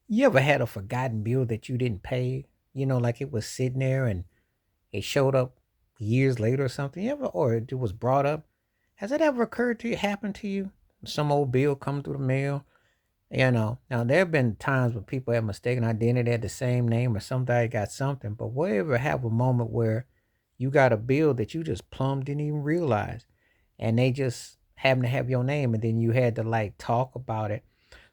You ever had a forgotten bill that you didn't pay? Like it was sitting there and it showed up years later or something. Or it was brought up. Has that ever occurred to you? Happened to you? Some old bill come through the mail. Now there have been times when people have mistaken identity, had the same name, or somebody got something. But whatever have a moment where you got a bill that you just plumb didn't even realize, and they just happen to have your name, and then you had to like talk about it.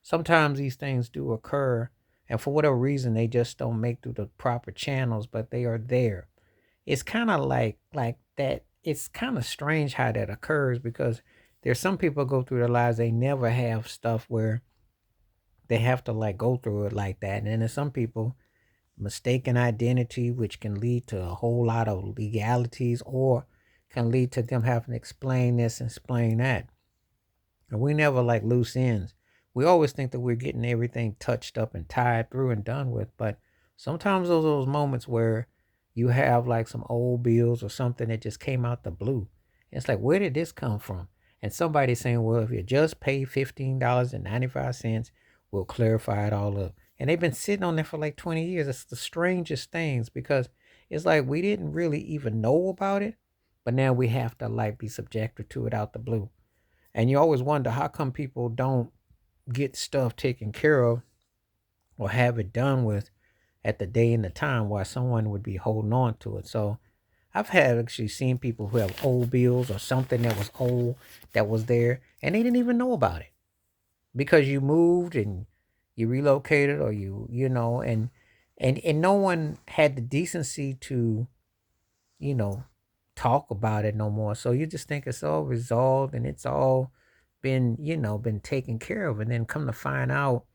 Sometimes these things do occur, and for whatever reason, they just don't make through the proper channels, but they are there. It's kind of like that. It's kind of strange how that occurs because there's some people go through their lives they never have stuff where they have to like go through it like that, and then there's some people mistaken identity, which can lead to a whole lot of legalities or can lead to them having to explain this and explain that. And we never like loose ends. We always think that we're getting everything touched up and tied through and done with. But sometimes those moments where you have like some old bills or something that just came out the blue. It's like, where did this come from? And somebody's saying, well, if you just pay $15.95, we'll clarify it all up. And they've been sitting on there for like 20 years. It's the strangest things because it's like we didn't really even know about it, but now we have to like be subjected to it out the blue. And you always wonder how come people don't get stuff taken care of or have it done with at the day and the time while someone would be holding on to it. So I've had actually seen people who have old bills or something that was old that was there and they didn't even know about it because you moved and you relocated or and no one had the decency to, you know, talk about it no more. So you just think it's all resolved and it's all been taken care of. And then come to find out,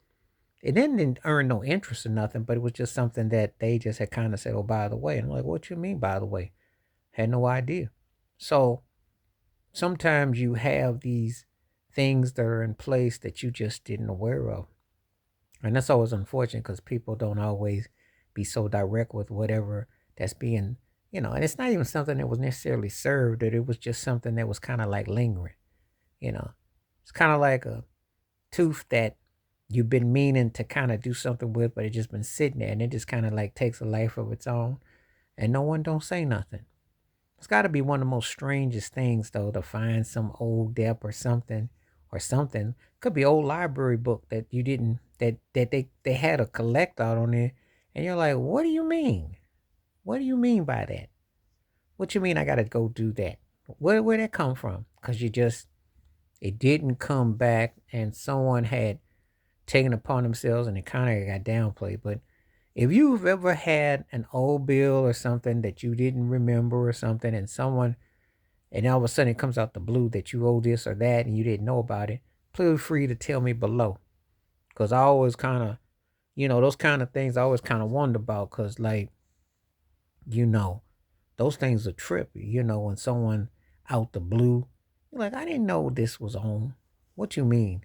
it didn't earn no interest or nothing, but it was just something that they just had kind of said, oh, by the way. And I'm like, what you mean, by the way? Had no idea. So sometimes you have these things that are in place that you just didn't aware of. And that's always unfortunate because people don't always be so direct with whatever that's being, and it's not even something that was necessarily served, that it was just something that was kind of like lingering, you know. It's kind of like a tooth that you've been meaning to kind of do something with, but it just been sitting there and it just kind of like takes a life of its own and no one don't say nothing. It's got to be one of the most strangest things though to find some old dep or something. Could be old library book that you didn't that they had a collect out on there, and you're like, what do you mean? What do you mean by that? What you mean I got to go do that? Where that come from? Because you just it didn't come back, and someone had taken upon themselves, and it kind of got downplayed. But if you've ever had an old bill or something that you didn't remember or something, and all of a sudden it comes out the blue that you owe this or that and you didn't know about it, feel free to tell me below. Because I always kind of, those kind of things I always kind of wonder about. Because, like, you know, those things are trippy. When someone out the blue, you're like, I didn't know this was on. What you mean?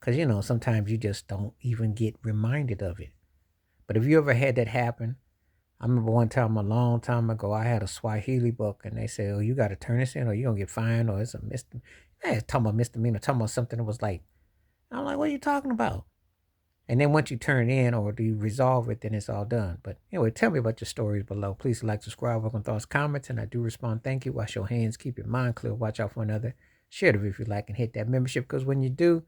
Because, sometimes you just don't even get reminded of it. But if you ever had that happen, I remember one time a long time ago, I had a Swahili book and they said, oh, you got to turn this in or you're going to get fined or it's a misdemeanor. Talking about misdemeanor, talking about something that was like, I'm like, what are you talking about? And then once you turn it in or do you resolve it, then it's all done. But anyway, tell me about your stories below. Please like, subscribe, welcome thoughts, comments, and I do respond. Thank you. Wash your hands, keep your mind clear, watch out for another. Share the video if you like and hit that membership because when you do,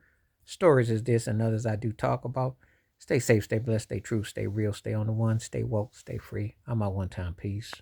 stories is this and others I do talk about. Stay safe, stay blessed, stay true, stay real, stay on the one, stay woke, stay free. I'm out one time. Peace.